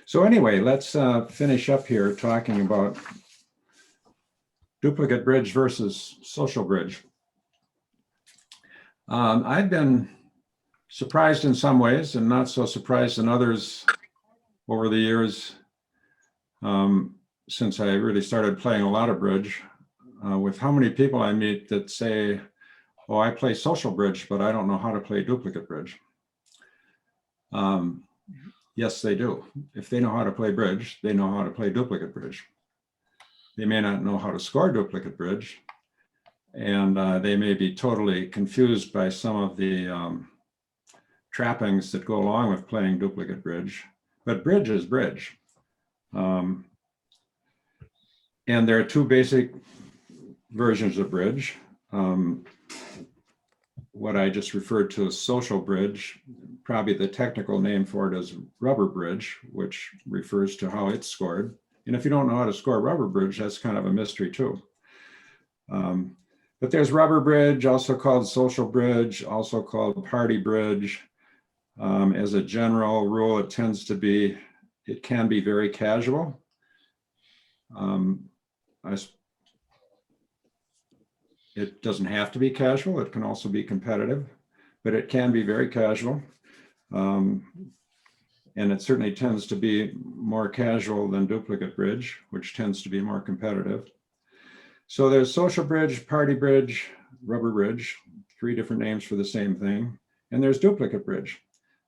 So anyway, let's finish up here talking about duplicate bridge versus social bridge. I've been surprised in some ways and not so surprised in others over the years since I really started playing a lot of bridge, with how many people I meet that say, oh, I play social bridge, but I don't know how to play duplicate bridge. Yes, they do. If they know how to play bridge, they know how to play duplicate bridge. They may not know how to score duplicate bridge, and they may be totally confused by some of the trappings that go along with playing duplicate bridge, but bridge is bridge. And there are two basic versions of bridge. What I just referred to as social bridge, probably the technical name for it is rubber bridge, which refers to how it's scored. And if you don't know how to score rubber bridge, that's kind of a mystery too. But there's rubber bridge, also called social bridge, also called party bridge. As a general rule, it can be very casual. It doesn't have to be casual. It can also be competitive, but it can be very casual. And it certainly tends to be more casual than duplicate bridge, which tends to be more competitive. So there's social bridge, party bridge, rubber bridge, three different names for the same thing. And there's duplicate bridge.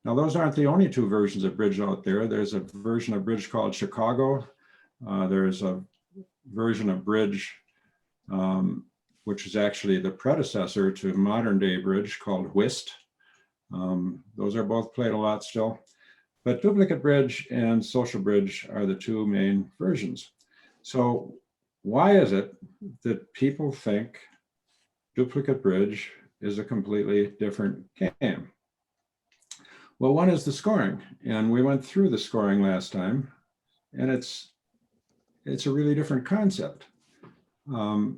Now, those aren't the only two versions of bridge out there. There's a version of bridge called Chicago. There's a version of bridge, which is actually the predecessor to modern day bridge, called whist. Those are both played a lot still. But duplicate bridge and social bridge are the two main versions. So why is it that people think duplicate bridge is a completely different game? Well, one is the scoring, and we went through the scoring last time, and it's a really different concept. The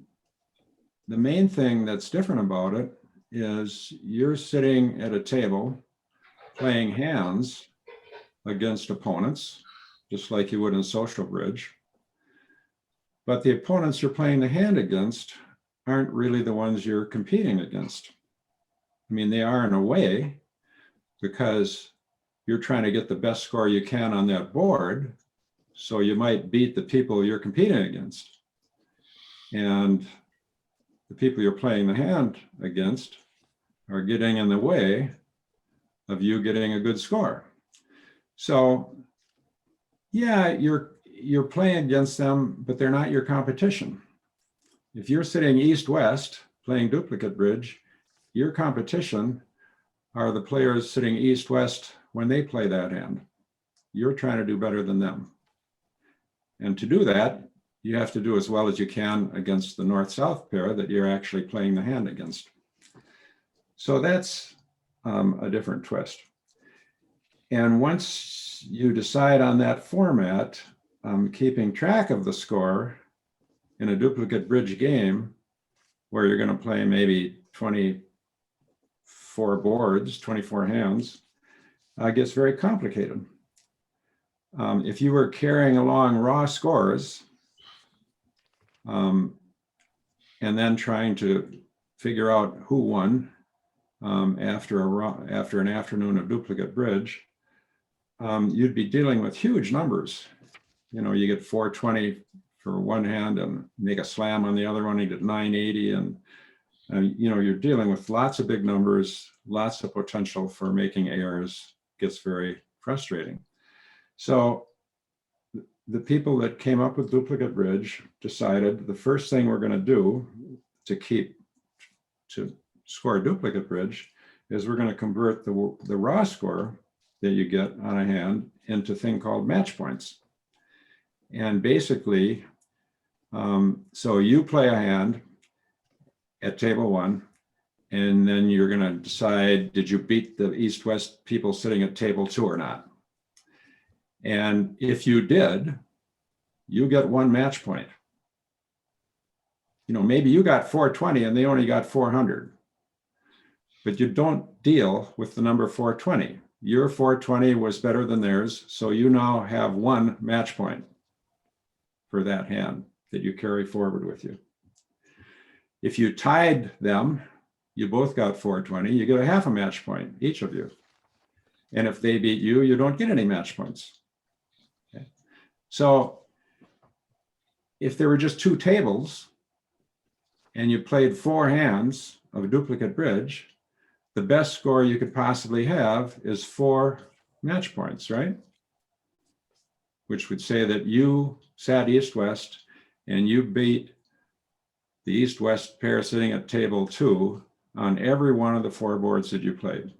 main thing that's different about it is you're sitting at a table playing hands against opponents, just like you would in social bridge. But the opponents you're playing the hand against aren't really the ones you're competing against. I mean, they are in a way, because you're trying to get the best score you can on that board. So you might beat the people you're competing against. And the people you're playing the hand against are getting in the way of you getting a good score. So yeah, you're playing against them, but they're not your competition. If you're sitting east-west playing duplicate bridge, your competition are the players sitting east-west when they play that hand. You're trying to do better than them. And to do that, you have to do as well as you can against the north-south pair that you're actually playing the hand against. So that's a different twist. And once you decide on that format, keeping track of the score in a duplicate bridge game, where you're going to play maybe 24 boards, 24 hands, gets very complicated. If you were carrying along raw scores, and then trying to figure out who won after an afternoon of duplicate bridge, you'd be dealing with huge numbers. You know, you get 420 for one hand and make a slam on the other one, you get 980, and you know, you're dealing with lots of big numbers, lots of potential for making errors. Gets very frustrating. So the people that came up with duplicate bridge decided the first thing we're going to do to score duplicate bridge is we're going to convert the raw score that you get on a hand into a thing called match points. And basically, so you play a hand at table one, and then you're going to decide, did you beat the east-west people sitting at table two or not? And if you did, you get one match point. You know, maybe you got 420 and they only got 400, but you don't deal with the number 420. your 420 was better than theirs, so you now have 1 match point for that hand that you carry forward with you. If you tied them, you both got 420, you get a half a match point, each of you. And if they beat you, you don't get any match points. Okay. So if there were just 2 tables and you played 4 hands of a duplicate bridge, the best score you could possibly have is 4 match points, right? Which would say that you sat east-west and you beat the east-west pair sitting at table 2 on every one of the 4 boards that you played.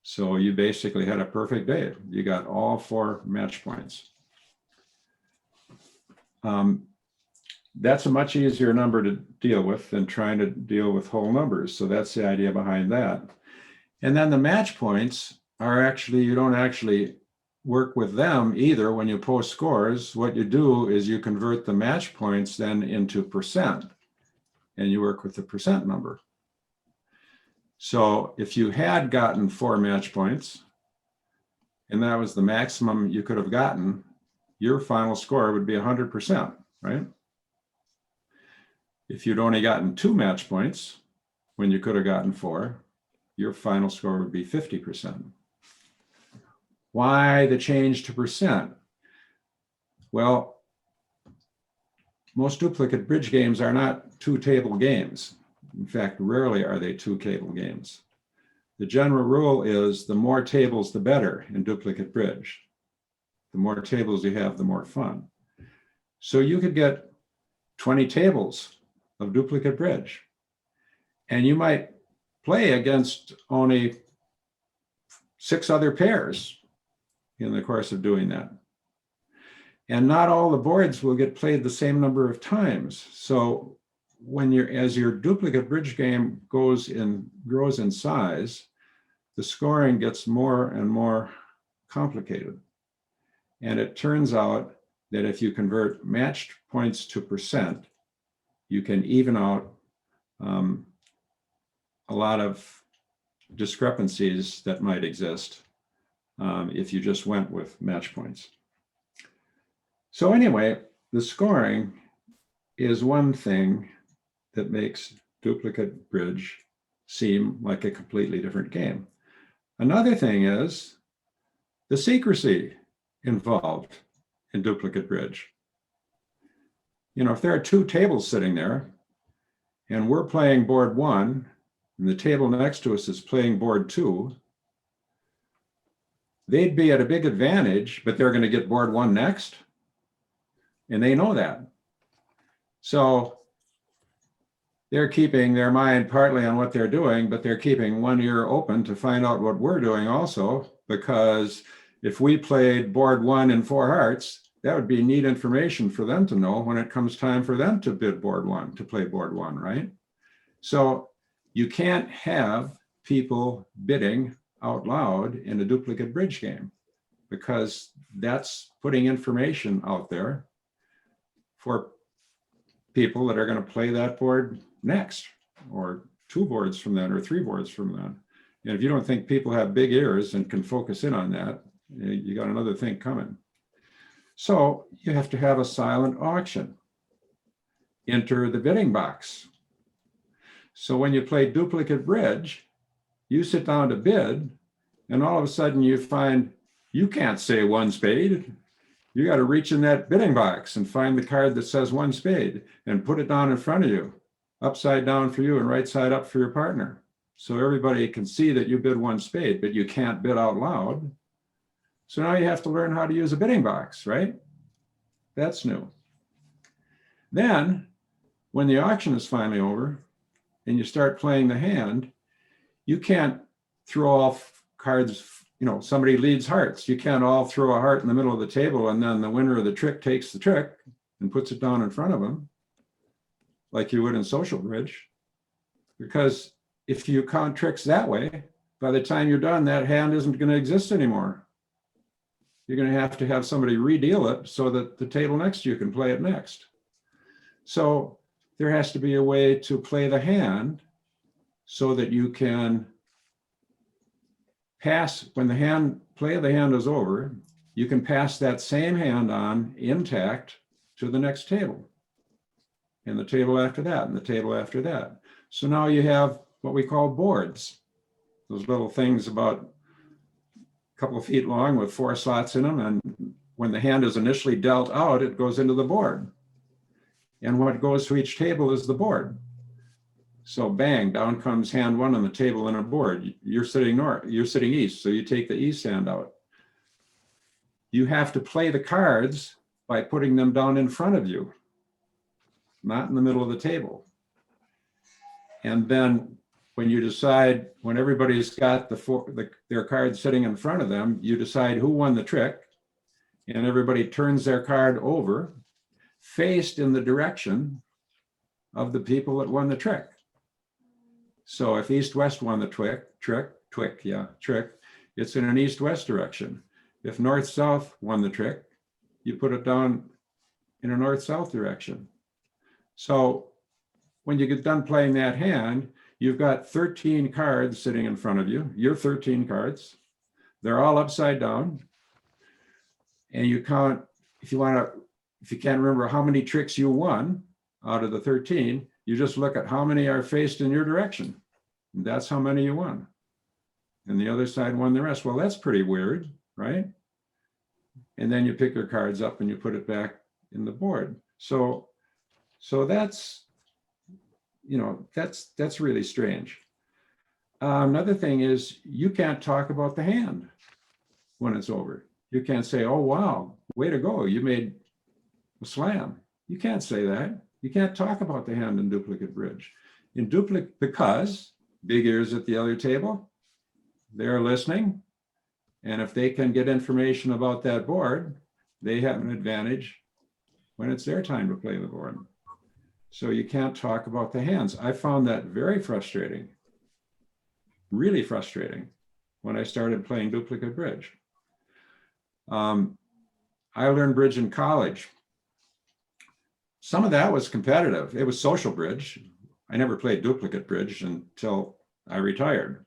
So you basically had a perfect day. You got all 4 match points. That's a much easier number to deal with than trying to deal with whole numbers. So that's the idea behind that. And then the match points are actually, you don't actually work with them either when you post scores. What you do is you convert the match points then into percent, and you work with the percent number. So if you had gotten 4 match points, and that was the maximum you could have gotten, your final score would be 100%, right? If you'd only gotten 2 match points when you could have gotten 4, your final score would be 50%. Why the change to percent? Well, most duplicate bridge games are not 2-table games. In fact, rarely are they 2-table games. The general rule is the more tables, the better in duplicate bridge. The more tables you have, the more fun. So you could get 20 tables of duplicate bridge, and you might play against only 6 other pairs in the course of doing that. And not all the boards will get played the same number of times. So as your duplicate bridge game grows in size, the scoring gets more and more complicated. And it turns out that if you convert matched points to percent, you can even out a lot of discrepancies that might exist if you just went with match points. So anyway, the scoring is one thing that makes duplicate bridge seem like a completely different game. Another thing is the secrecy involved in duplicate bridge. You know, if there are 2 tables sitting there and we're playing board 1 and the table next to us is playing board 2, they'd be at a big advantage, but they're going to get board 1 next. And they know that. So they're keeping their mind partly on what they're doing, but they're keeping one ear open to find out what we're doing also, because if we played board 1 in 4 hearts, that would be neat information for them to know when it comes time for them to bid board 1, to play board 1, right? So you can't have people bidding out loud in a duplicate bridge game, because that's putting information out there for people that are going to play that board next, or 2 boards from then, or 3 boards from then. And if you don't think people have big ears and can focus in on that, you got another thing coming. So you have to have a silent auction. Enter the bidding box. So when you play duplicate bridge, you sit down to bid, and all of a sudden you find you can't say 1 spade. You got to reach in that bidding box and find the card that says 1 spade and put it down in front of you, upside down for you and right side up for your partner. So everybody can see that you bid 1 spade, but you can't bid out loud. So now you have to learn how to use a bidding box, right? That's new. Then when the auction is finally over and you start playing the hand, you can't throw off cards. You know, somebody leads hearts. You can't all throw a heart in the middle of the table and then the winner of the trick takes the trick and puts it down in front of them like you would in social bridge. Because if you count tricks that way, by the time you're done, that hand isn't going to exist anymore. You're going to have somebody redeal it so that the table next to you can play it next. So there has to be a way to play the hand so that you can pass, when the play of the hand is over, you can pass that same hand on intact to the next table, and the table after that, and the table after that. So now you have what we call boards, those little things about a couple of feet long with 4 slots in them. And when the hand is initially dealt out, it goes into the board. And what goes to each table is the board. So bang, down comes hand 1 on the table and a board. You're sitting north, you're sitting east, so you take the east hand out. You have to play the cards by putting them down in front of you, not in the middle of the table. And then when you decide, when everybody's got their cards sitting in front of them, you decide who won the trick, and everybody turns their card over, faced in the direction of the people that won the trick. So if east-west won the trick, it's in an east-west direction. If north-south won the trick, you put it down in a north-south direction. So when you get done playing that hand, you've got 13 cards sitting in front of you, your 13 cards. They're all upside down. And you count, if you can't remember how many tricks you won out of the 13, you just look at how many are faced in your direction. And that's how many you won. And the other side won the rest. Well, that's pretty weird, right? And then you pick your cards up and you put it back in the board. So that's, that's really strange. Another thing is you can't talk about the hand when it's over. You can't say, oh, wow, way to go, you made a slam. You can't say that. You can't talk about the hand in duplicate bridge. Because big ears at the other table, they're listening. And if they can get information about that board, they have an advantage when it's their time to play the board. So you can't talk about the hands. I found that very frustrating, really frustrating when I started playing duplicate bridge. I learned bridge in college. Some of that was competitive. It was social bridge. I never played duplicate bridge until I retired.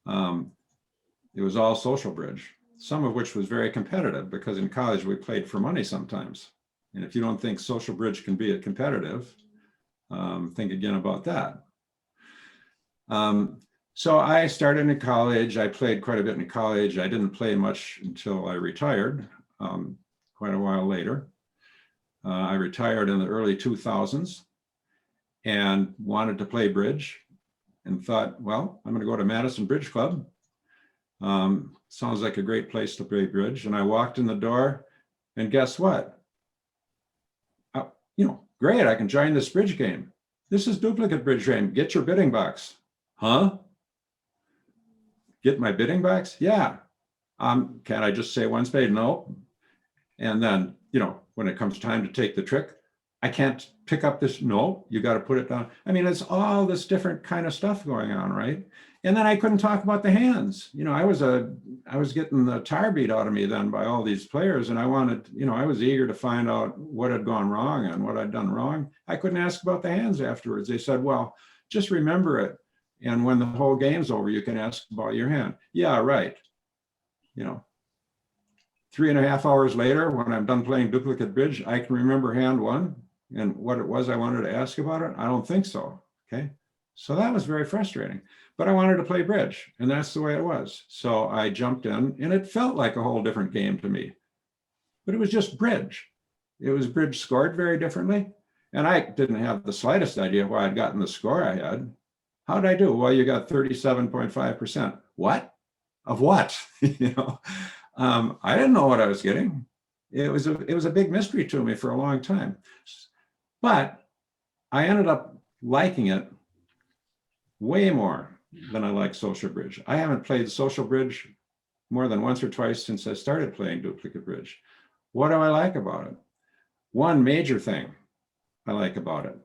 It was all social bridge, some of which was very competitive because in college we played for money sometimes. And if you don't think social bridge can be competitive, think again about that. So I started in college. I played quite a bit in college. I didn't play much until I retired, quite a while later. I retired in the early 2000s and wanted to play bridge and thought, well, I'm going to go to Madison Bridge Club. Sounds like a great place to play bridge. And I walked in the door and guess what? Great, I can join this bridge game. This is duplicate bridge game. Get your bidding box. Huh? Get my bidding box? Yeah. Can I just say one spade? No. And then, when it comes time to take the trick, I can't pick up this. No, you got to put it down. I mean, it's all this different kind of stuff going on, right? And then I couldn't talk about the hands. I was getting the tar beat out of me then by all these players, and I wanted, I was eager to find out what had gone wrong and what I'd done wrong. I couldn't ask about the hands afterwards. They said, well, just remember it. And when the whole game's over, you can ask about your hand. Yeah, right. 3.5 hours later, when I'm done playing duplicate bridge, I can remember hand 1 and what it was I wanted to ask about it. I don't think so. Okay. So that was very frustrating, but I wanted to play bridge and that's the way it was. So I jumped in and it felt like a whole different game to me, but it was just bridge. It was bridge scored very differently. And I didn't have the slightest idea why I'd gotten the score I had. How did I do? Well, you got 37.5%. What? Of what? I didn't know what I was getting. It was a big mystery to me for a long time. But I ended up liking it way more than I like social bridge. I haven't played social bridge more than once or twice since I started playing duplicate bridge. What do I like about it? One major thing I like about it.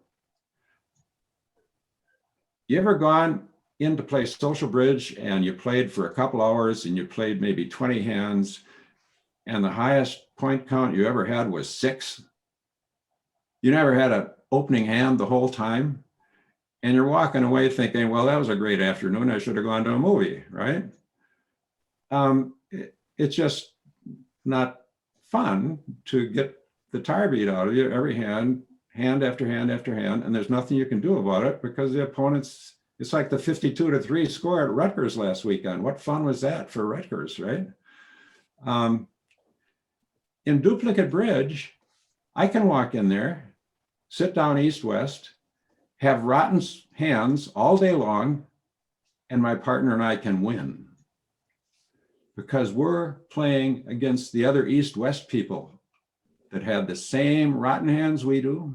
You ever gone in to play social bridge and you played for a couple hours and you played maybe 20 hands and the highest point count you ever had was 6? You never had an opening hand the whole time and you're walking away thinking, well, that was a great afternoon. I should have gone to a movie, right? It's just not fun to get the tire beat out of you every hand after hand after hand, and there's nothing you can do about it because the opponents, it's like the 52-3 score at Rutgers last weekend. What fun was that for Rutgers, right? In duplicate bridge, I can walk in there, sit down east-west, have rotten hands all day long, and my partner and I can win because we're playing against the other east-west people that had the same rotten hands we do,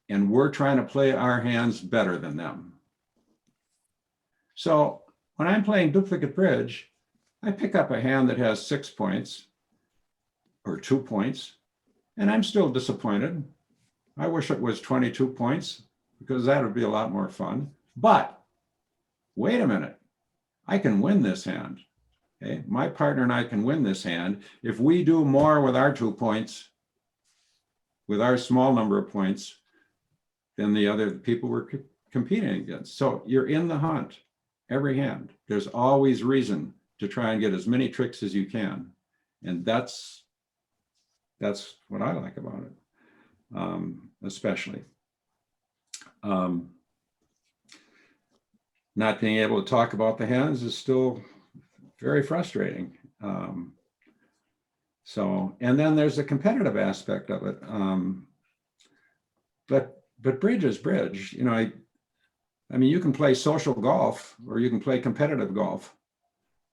and we're trying to play our hands better than them. So when I'm playing duplicate bridge, I pick up a hand that has 6 points or 2 points, and I'm still disappointed. I wish it was 22 points because that would be a lot more fun. But wait a minute, I can win this hand. Okay, my partner and I can win this hand if we do more with our 2 points, with our small number of points, than the other people we're competing against. So you're in the hunt every hand. There's always reason to try and get as many tricks as you can. And that's what I like about it, especially. Not being able to talk about the hands is still very frustrating. And then there's the competitive aspect of it. But bridge is bridge. You know, I mean, you can play social golf or you can play competitive golf.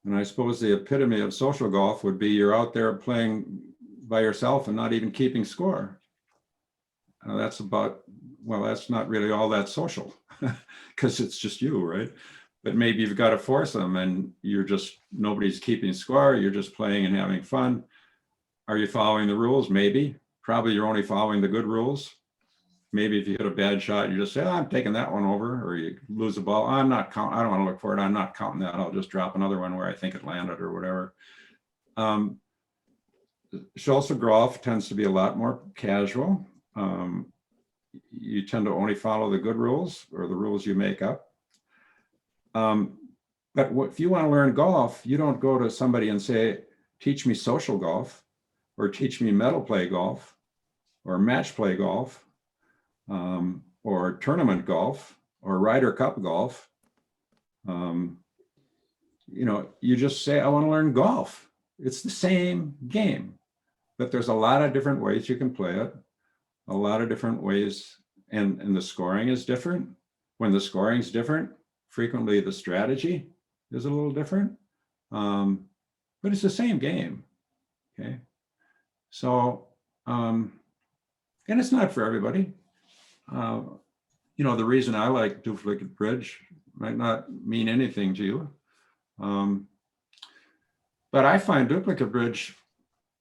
And I suppose the epitome of social golf would be you're out there playing by yourself and not even keeping score. That's not really all that social because it's just you, right? But maybe you've got a foursome and nobody's keeping score. You're just playing and having fun. Are you following the rules? Maybe. Probably you're only following the good rules. Maybe if you hit a bad shot, you just say, I'm taking that one over, or you lose a ball. I don't want to look for it. I'm not counting that. I'll just drop another one where I think it landed or whatever. Social golf tends to be a lot more casual. You tend to only follow the good rules or the rules you make up. But if you want to learn golf, you don't go to somebody and say, teach me social golf, or teach me medal play golf, or match play golf, or tournament golf, or Ryder Cup golf. You just say, I want to learn golf. It's the same game, but there's a lot of different ways you can play it, a lot of different ways, and the scoring is different. When the scoring is different, frequently the strategy is a little different, but it's the same game, okay? So, and it's not for everybody. The reason I like duplicate bridge might not mean anything to you. But I find duplicate bridge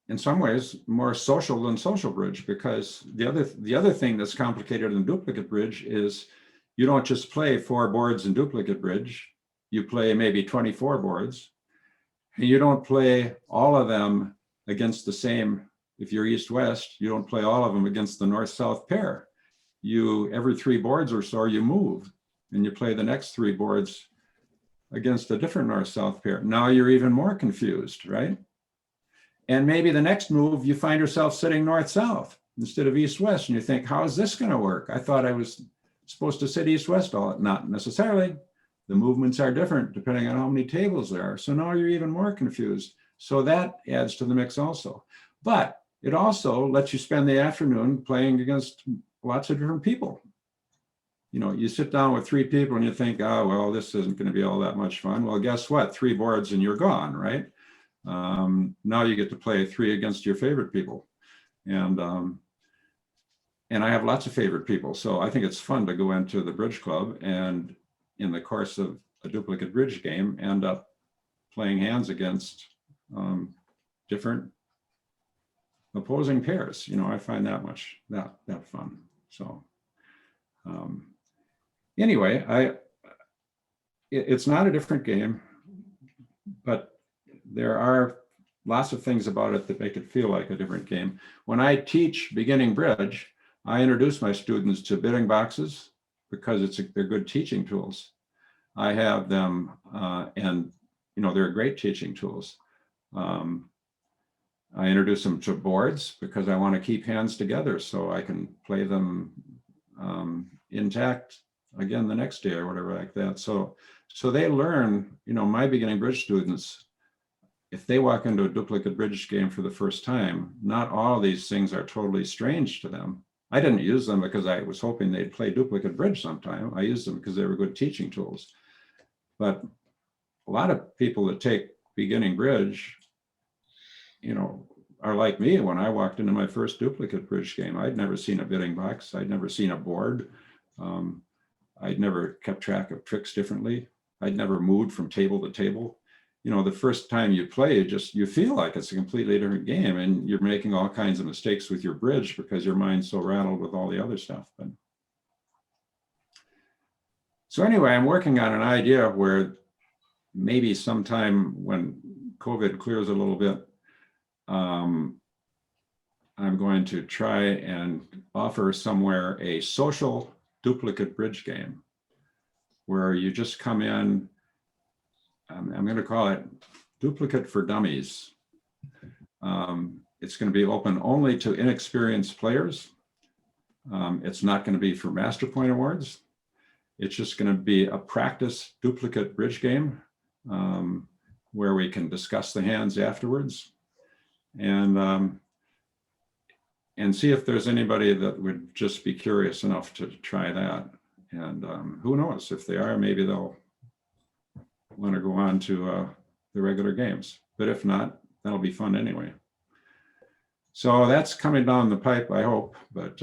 in some ways more social than social bridge, because the other thing that's complicated in duplicate bridge is you don't just play 4 boards in duplicate bridge, you play maybe 24 boards, and you don't play all of them against the same. If you're east-west, you don't play all of them against the north-south pair. Every 3 boards or so, you move and you play the next 3 boards against a different north-south pair. Now you're even more confused, right? And maybe the next move, you find yourself sitting north-south instead of east-west, and you think, how is this going to work? I thought I was supposed to sit east-west all. Not necessarily. The movements are different depending on how many tables there are. So now you're even more confused. So that adds to the mix also. But it also lets you spend the afternoon playing against lots of different people. You sit down with 3 people and you think, oh, well, this isn't going to be all that much fun. Well, guess what? 3 boards and you're gone, right? Now you get to play 3 against your favorite people. And I have lots of favorite people. So I think it's fun to go into the bridge club and in the course of a duplicate bridge game, end up playing hands against different opposing pairs. I find that fun. So anyway, it's not a different game, but there are lots of things about it that make it feel like a different game. When I teach beginning bridge, I introduce my students to bidding boxes because they're good teaching tools. I have them, and they're great teaching tools. I introduce them to boards because I want to keep hands together so I can play them intact again the next day or whatever like that. So they learn, my beginning bridge students, if they walk into a duplicate bridge game for the first time, not all of these things are totally strange to them. I didn't use them because I was hoping they'd play duplicate bridge sometime. I used them because they were good teaching tools. But a lot of people that take beginning bridge, are like me. When I walked into my first duplicate bridge game, I'd never seen a bidding box. I'd never seen a board. I'd never kept track of tricks differently. I'd never moved from table to table. The first time you play, you feel like it's a completely different game, and you're making all kinds of mistakes with your bridge because your mind's so rattled with all the other stuff. So anyway, I'm working on an idea where maybe sometime when COVID clears a little bit, I'm going to try and offer somewhere a social duplicate bridge game where you just come in. I'm going to call it Duplicate for Dummies. It's going to be open only to inexperienced players. It's not going to be for Master Point Awards. It's just going to be a practice duplicate bridge game where we can discuss the hands afterwards and see if there's anybody that would just be curious enough to try that. And who knows, if they are, maybe they'll want to go on to the regular games. But if not, that'll be fun anyway. So that's coming down the pipe, I hope, but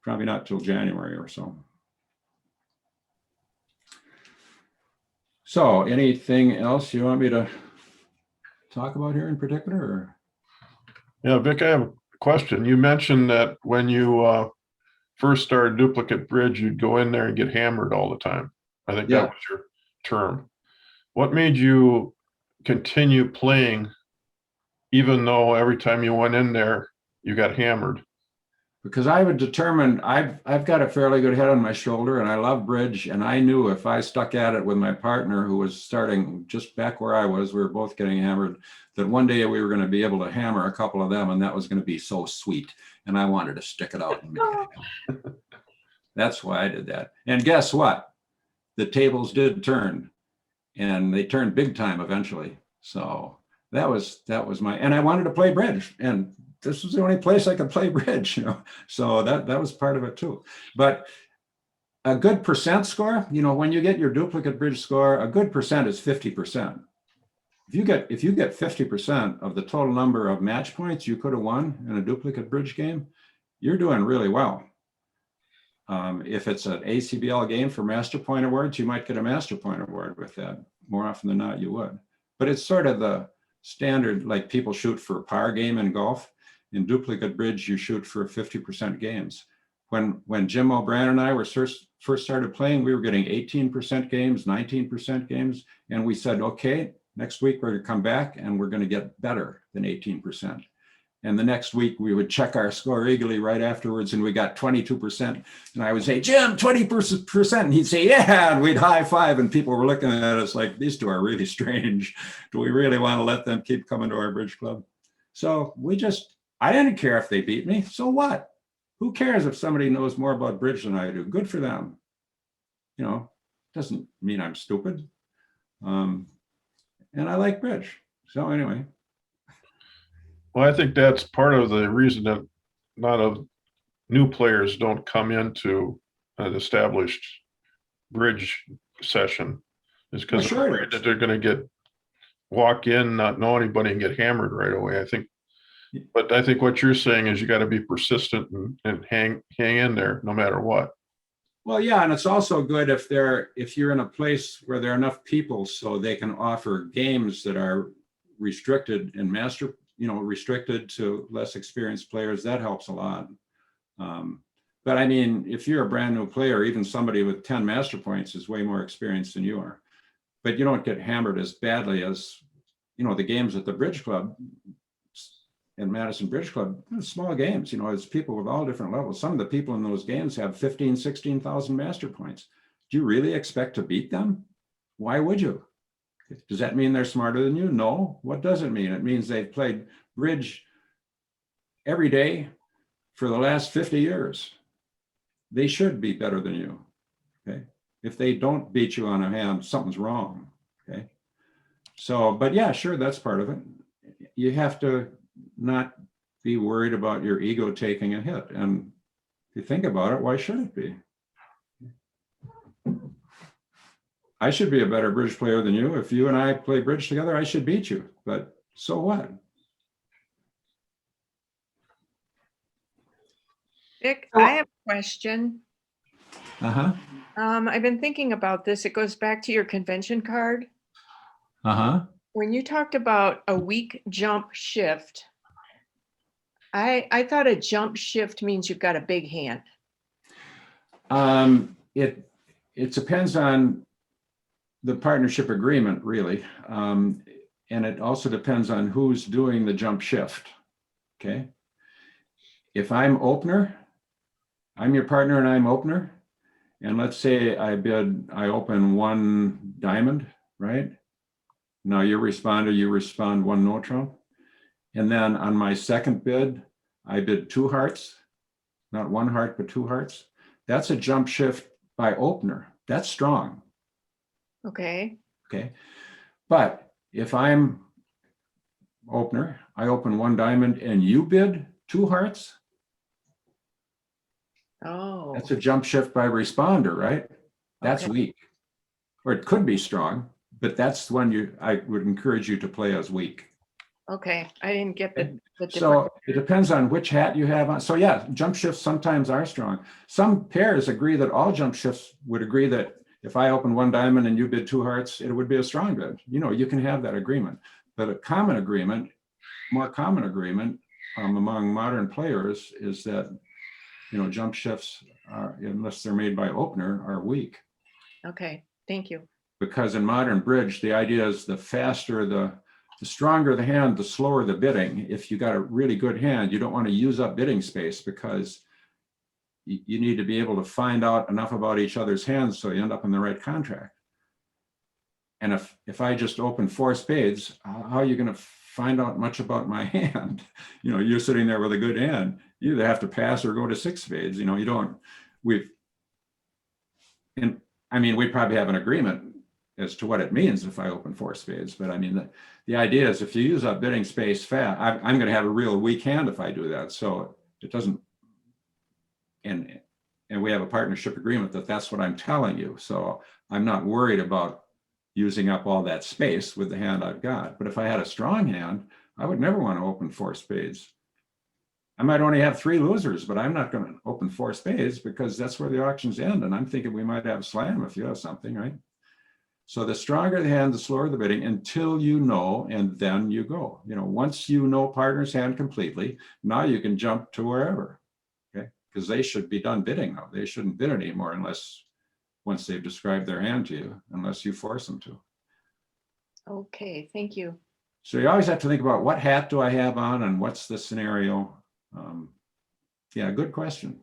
probably not till January or so. So anything else you want me to talk about here in particular? Or? Yeah, Vic, I have a question. You mentioned that when you first started duplicate bridge, you'd go in there and get hammered all the time. I think that was your term. What made you continue playing even though every time you went in there, you got hammered? Because I would determine, I've got a fairly good head on my shoulder and I love bridge. And I knew if I stuck at it with my partner who was starting just back where I was, we were both getting hammered, that one day we were going to be able to hammer a couple of them and that was going to be so sweet. And I wanted to stick it out and make it. That's why I did that. And guess what? The tables did turn and they turned big time eventually. So that was my, and I wanted to play bridge, and this was the only place I could play bridge, so that was part of it too. But a good percent score, when you get your duplicate bridge score, a good percent is 50%. If you get 50% of the total number of match points you could have won in a duplicate bridge game, you're doing really well. If it's an ACBL game for Master Point Awards, you might get a Master Point Award with that. More often than not, you would. But it's sort of the standard, like people shoot for a par game in golf. In duplicate bridge, you shoot for 50% games. When Jim O'Brien and I were first started playing, we were getting 18% games, 19% games. And we said, okay, next week we're going to come back and we're going to get better than 18%. And the next week we would check our score eagerly right afterwards and we got 22%. And I would say, Jim, 20%. And he'd say, yeah, and we'd high five. And people were looking at us like, these two are really strange. Do we really want to let them keep coming to our bridge club? So I didn't care if they beat me. So what? Who cares if somebody knows more about bridge than I do? Good for them. Doesn't mean I'm stupid. And I like bridge. So anyway. Well, I think that's part of the reason that a lot of new players don't come into an established bridge session, is because they're afraid that they're going to walk in, not know anybody, and get hammered right away. But I think what you're saying is you got to be persistent and hang in there no matter what. Well, yeah, and it's also good if you're in a place where there are enough people so they can offer games that are restricted and restricted to less experienced players. That helps a lot. But I mean, if you're a brand new player, even somebody with 10 master points is way more experienced than you are. But you don't get hammered as badly as, the games at the Bridge Club and Madison Bridge Club, small games, it's people with all different levels. Some of the people in those games have 15, 16,000 master points. Do you really expect to beat them? Why would you? Does that mean they're smarter than you? No. What does it mean? It means they've played bridge every day for the last 50 years. They should be better than you. Okay. If they don't beat you on a hand, something's wrong. Okay. So, but yeah, sure, that's part of it. You have to not be worried about your ego taking a hit. And if you think about it, why should it be? I should be a better bridge player than you. If you and I play bridge together, I should beat you. But so what? Vic, I have a question. Uh-huh. I've been thinking about this. It goes back to your convention card. Uh-huh. When you talked about a weak jump shift, I thought a jump shift means you've got a big hand. It depends on the partnership agreement, really. And it also depends on who's doing the jump shift. Okay. If I'm opener, I'm your partner and I'm opener. And let's say I open one diamond, right? Now you respond one no trump. And then on my second bid, I bid 2 hearts, not 1 heart, but 2 hearts. That's a jump shift by opener. That's strong. Okay. Okay. But if I'm opener, I open 1 diamond and you bid 2 hearts. Oh. That's a jump shift by responder, right? That's Okay. weak. Or it could be strong, but that's one I would encourage you to play as weak. Okay. I didn't get the difference. So it depends on which hat you have on. So yeah, jump shifts sometimes are strong. Some pairs agree that all jump shifts would agree that if I open 1 diamond and you bid 2 hearts, it would be a strong bid. You know, you can have that agreement. But a common agreement, more common agreement among modern players is that, you know, jump shifts are, unless they're made by opener, are weak. Okay, thank you. Because in modern bridge, the idea is the faster, the stronger the hand, the slower the bidding. If you got a really good hand, you don't want to use up bidding space because you need to be able to find out enough about each other's hands so you end up in the right contract. And if I just open 4 spades, how are you going to find out much about my hand? You know, you're sitting there with a good hand. You either have to pass or go to 6 spades. You know, you don't. I mean, we probably have an agreement as to what it means if I open 4 spades. But I mean, the idea is if you use up bidding space fast, I'm going to have a real weak hand if I do that. So it doesn't. And we have a partnership agreement that that's what I'm telling you. So I'm not worried about using up all that space with the hand I've got. But if I had a strong hand, I would never want to open 4 spades. I might only have 3 losers, but I'm not going to open 4 spades because that's where the auctions end. And I'm thinking we might have a slam if you have something, right? So the stronger the hand, the slower the bidding until you know, and then you go. You know, once you know partner's hand completely, now you can jump to wherever. Because they should be done bidding now. They shouldn't bid anymore unless once they've described their hand to you, unless you force them to. Okay, thank you. So you always have to think about what hat do I have on and what's the scenario. Yeah, good question.